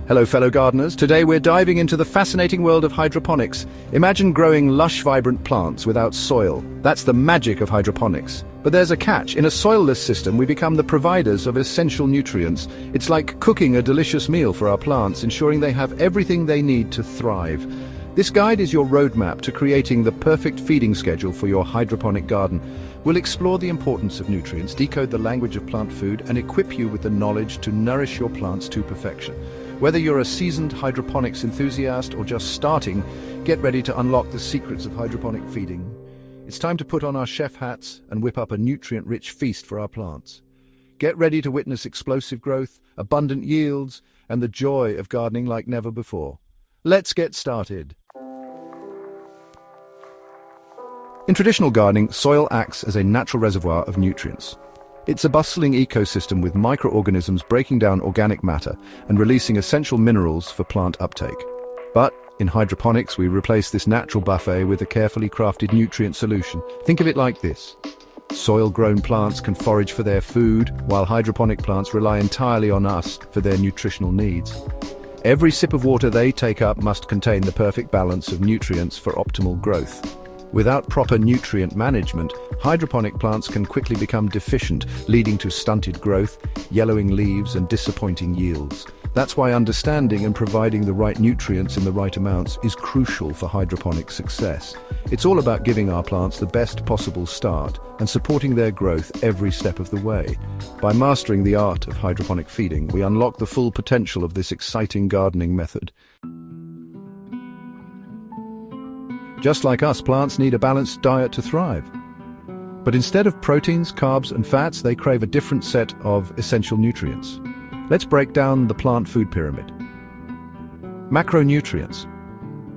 Hello fellow gardeners, today we're diving into the fascinating world of hydroponics. Imagine growing lush, vibrant plants without soil. That's the magic of hydroponics. But there's a catch. In a soilless system, we become the providers of essential nutrients. It's like cooking a delicious meal for our plants, ensuring they have everything they need to thrive. This guide is your roadmap to creating the perfect feeding schedule for your hydroponic garden. We'll explore the importance of nutrients, decode the language of plant food, and equip you with the knowledge to nourish your plants to perfection. Whether you're a seasoned hydroponics enthusiast or just starting, get ready to unlock the secrets of hydroponic feeding. It's time to put on our chef hats and whip up a nutrient-rich feast for our plants. Get ready to witness explosive growth, abundant yields, and the joy of gardening like never before. Let's get started. In traditional gardening, soil acts as a natural reservoir of nutrients. It's a bustling ecosystem with microorganisms breaking down organic matter and releasing essential minerals for plant uptake. But in hydroponics, we replace this natural buffet with a carefully crafted nutrient solution. Think of it like this. Soil-grown plants can forage for their food, while hydroponic plants rely entirely on us for their nutritional needs. Every sip of water they take up must contain the perfect balance of nutrients for optimal growth. Without proper nutrient management, hydroponic plants can quickly become deficient, leading to stunted growth, yellowing leaves, and disappointing yields. That's why understanding and providing the right nutrients in the right amounts is crucial for hydroponic success. It's all about giving our plants the best possible start and supporting their growth every step of the way. By mastering the art of hydroponic feeding, we unlock the full potential of this exciting gardening method. Just like us, plants need a balanced diet to thrive. But instead of proteins, carbs, and fats, they crave a different set of essential nutrients. Let's break down the plant food pyramid. Macronutrients.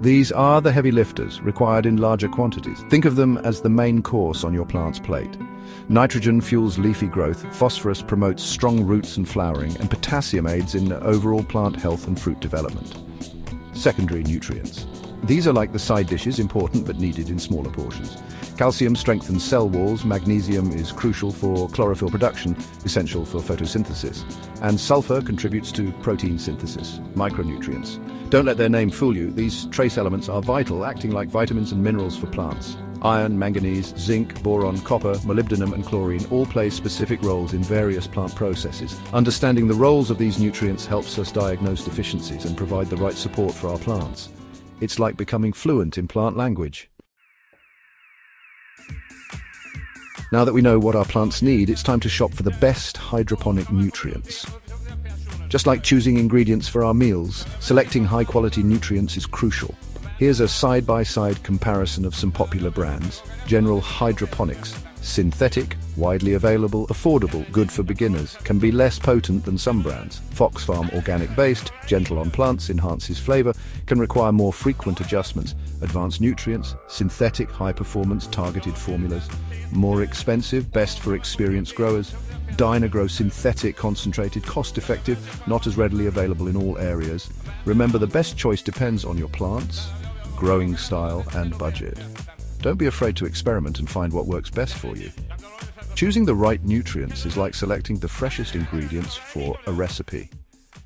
These are the heavy lifters required in larger quantities. Think of them as the main course on your plant's plate. Nitrogen fuels leafy growth, phosphorus promotes strong roots and flowering, and potassium aids in overall plant health and fruit development. Secondary nutrients. These are like the side dishes, important but needed in smaller portions. Calcium strengthens cell walls, magnesium is crucial for chlorophyll production, essential for photosynthesis, and sulfur contributes to protein synthesis. Micronutrients. Don't let their name fool you, these trace elements are vital, acting like vitamins and minerals for plants. Iron, manganese, zinc, boron, copper, molybdenum, and chlorine all play specific roles in various plant processes. Understanding the roles of these nutrients helps us diagnose deficiencies and provide the right support for our plants. It's like becoming fluent in plant language. Now that we know what our plants need, it's time to shop for the best hydroponic nutrients. Just like choosing ingredients for our meals, selecting high-quality nutrients is crucial. Here's a side-by-side comparison of some popular brands. General Hydroponics. Synthetic, widely available, affordable, good for beginners, can be less potent than some brands. Fox Farm organic-based, gentle on plants, enhances flavor, can require more frequent adjustments. Advanced Nutrients, synthetic, high-performance, targeted formulas. More expensive, best for experienced growers. Dynagrow synthetic, concentrated, cost-effective, not as readily available in all areas. Remember, the best choice depends on your plants, growing style, and budget. Don't be afraid to experiment and find what works best for you. Choosing the right nutrients is like selecting the freshest ingredients for a recipe.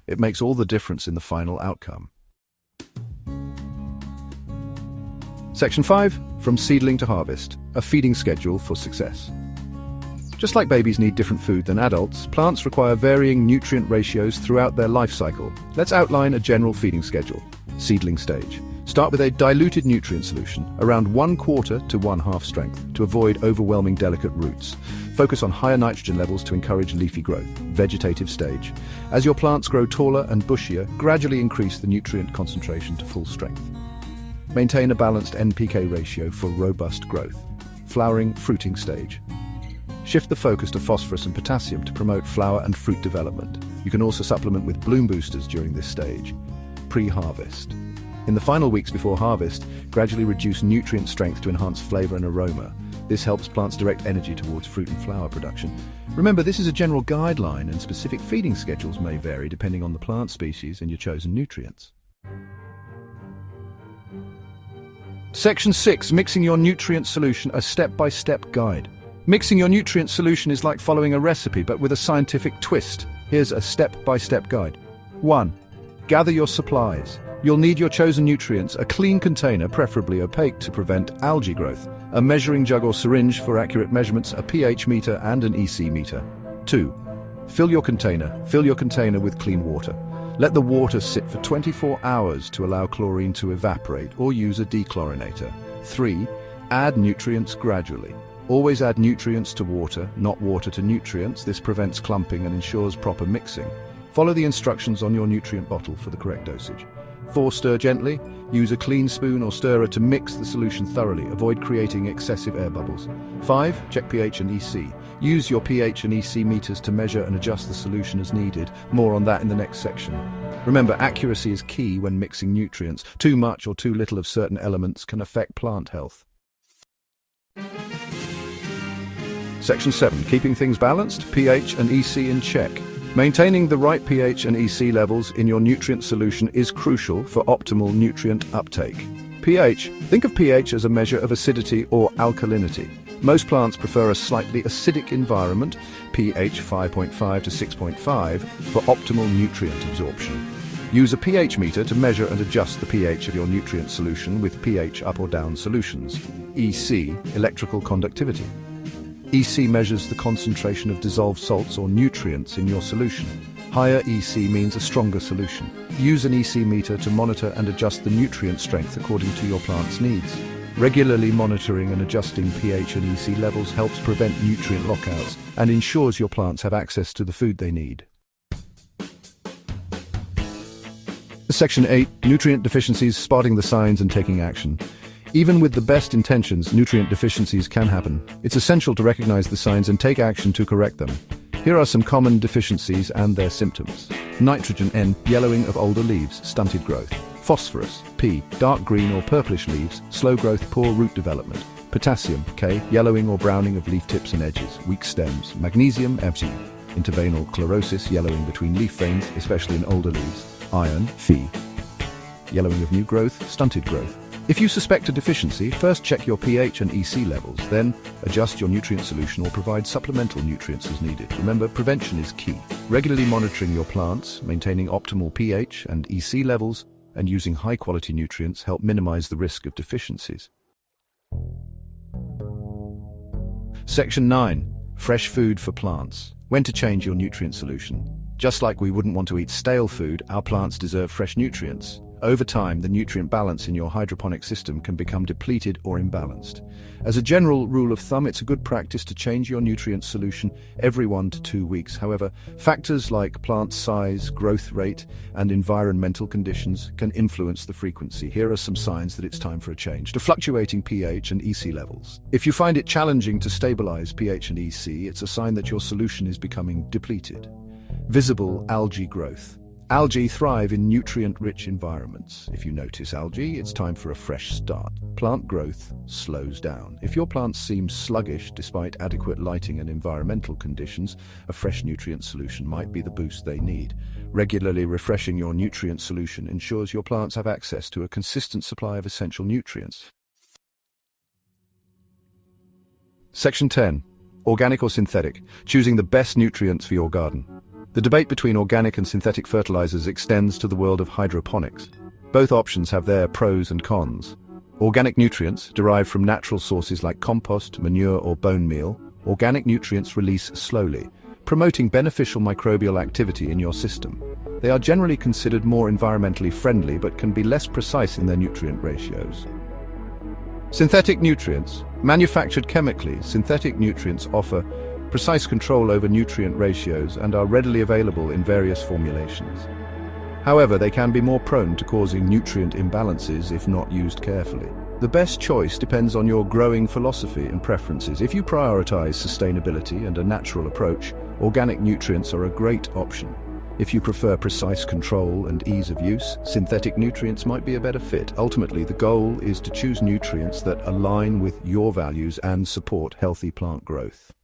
It makes all the difference in the final outcome. Section 5, From Seedling to Harvest, a feeding schedule for success. Just like babies need different food than adults, plants require varying nutrient ratios throughout their life cycle. Let's outline a general feeding schedule. Seedling stage. Start with a diluted nutrient solution, around 1/4 to 1/2 strength, to avoid overwhelming delicate roots. Focus on higher nitrogen levels to encourage leafy growth. Vegetative stage. As your plants grow taller and bushier, gradually increase the nutrient concentration to full strength. Maintain a balanced NPK ratio for robust growth. Flowering, fruiting stage. Shift the focus to phosphorus and potassium to promote flower and fruit development. You can also supplement with bloom boosters during this stage. Pre-harvest. In the final weeks before harvest, gradually reduce nutrient strength to enhance flavor and aroma. This helps plants direct energy towards fruit and flower production. Remember, this is a general guideline, and specific feeding schedules may vary depending on the plant species and your chosen nutrients. Section 6, Mixing your nutrient solution, a step-by-step guide. Mixing your nutrient solution is like following a recipe, but with a scientific twist. Here's a step-by-step guide. 1. Gather your supplies. You'll need your chosen nutrients, a clean container, preferably opaque, to prevent algae growth, a measuring jug or syringe for accurate measurements, a pH meter and an EC meter. 2. Fill your container. Fill your container with clean water. Let the water sit for 24 hours to allow chlorine to evaporate, or use a dechlorinator. 3. Add nutrients gradually. Always add nutrients to water, not water to nutrients. This prevents clumping and ensures proper mixing. Follow the instructions on your nutrient bottle for the correct dosage. 4. Stir gently. Use a clean spoon or stirrer to mix the solution thoroughly. Avoid creating excessive air bubbles. 5. Check pH and EC. Use your pH and EC meters to measure and adjust the solution as needed. More on that in the next section. Remember, accuracy is key when mixing nutrients. Too much or too little of certain elements can affect plant health. Section 7. Keeping things balanced, pH and EC in check. Maintaining the right pH and EC levels in your nutrient solution is crucial for optimal nutrient uptake. pH. Think of pH as a measure of acidity or alkalinity. Most plants prefer a slightly acidic environment, pH 5.5 to 6.5, for optimal nutrient absorption. Use a pH meter to measure and adjust the pH of your nutrient solution with pH up or down solutions. EC, electrical conductivity. EC measures the concentration of dissolved salts or nutrients in your solution. Higher EC means a stronger solution. Use an EC meter to monitor and adjust the nutrient strength according to your plant's needs. Regularly monitoring and adjusting pH and EC levels helps prevent nutrient lockouts and ensures your plants have access to the food they need. Section 8. Nutrient deficiencies, spotting the signs and taking action. Even with the best intentions, nutrient deficiencies can happen. It's essential to recognize the signs and take action to correct them. Here are some common deficiencies and their symptoms. Nitrogen N, yellowing of older leaves, stunted growth. Phosphorus P, dark green or purplish leaves, slow growth, poor root development. Potassium K, yellowing or browning of leaf tips and edges, weak stems. Magnesium Mg, interveinal chlorosis, yellowing between leaf veins, especially in older leaves. Iron Fe, yellowing of new growth, stunted growth. If you suspect a deficiency, first check your pH and EC levels, then adjust your nutrient solution or provide supplemental nutrients as needed. Remember, prevention is key. Regularly monitoring your plants, maintaining optimal pH and EC levels, and using high-quality nutrients help minimize the risk of deficiencies. Section 9. Fresh food for plants. When to change your nutrient solution. Just like we wouldn't want to eat stale food, our plants deserve fresh nutrients. Over time, the nutrient balance in your hydroponic system can become depleted or imbalanced. As a general rule of thumb, it's a good practice to change your nutrient solution every 1 to 2 weeks. However, factors like plant size, growth rate, and environmental conditions can influence the frequency. Here are some signs that it's time for a change. To fluctuating pH and EC levels. If you find it challenging to stabilize pH and EC, it's a sign that your solution is becoming depleted. Visible algae growth. Algae thrive in nutrient-rich environments. If you notice algae, it's time for a fresh start. Plant growth slows down. If your plants seem sluggish despite adequate lighting and environmental conditions, a fresh nutrient solution might be the boost they need. Regularly refreshing your nutrient solution ensures your plants have access to a consistent supply of essential nutrients. Section 10. Organic or synthetic. Choosing the best nutrients for your garden. The debate between organic and synthetic fertilizers extends to the world of hydroponics. Both options have their pros and cons. Organic nutrients, derived from natural sources like compost, manure, or bone meal. Organic nutrients release slowly, promoting beneficial microbial activity in your system. They are generally considered more environmentally friendly but can be less precise in their nutrient ratios. Synthetic nutrients. Manufactured chemically, synthetic nutrients offer precise control over nutrient ratios and are readily available in various formulations. However, they can be more prone to causing nutrient imbalances if not used carefully. The best choice depends on your growing philosophy and preferences. If you prioritize sustainability and a natural approach, organic nutrients are a great option. If you prefer precise control and ease of use, synthetic nutrients might be a better fit. Ultimately, the goal is to choose nutrients that align with your values and support healthy plant growth.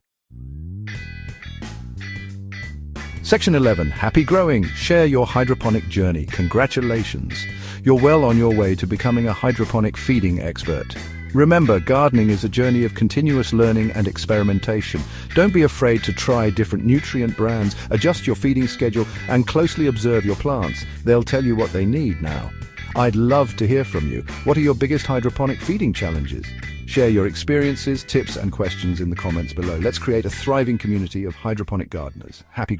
Section 11. Happy growing. Share your hydroponic journey. Congratulations. You're well on your way to becoming a hydroponic feeding expert. Remember, gardening is a journey of continuous learning and experimentation. Don't be afraid to try different nutrient brands, adjust your feeding schedule, and closely observe your plants. They'll tell you what they need now. I'd love to hear from you. What are your biggest hydroponic feeding challenges? Share your experiences, tips, and questions in the comments below. Let's create a thriving community of hydroponic gardeners. Happy growing.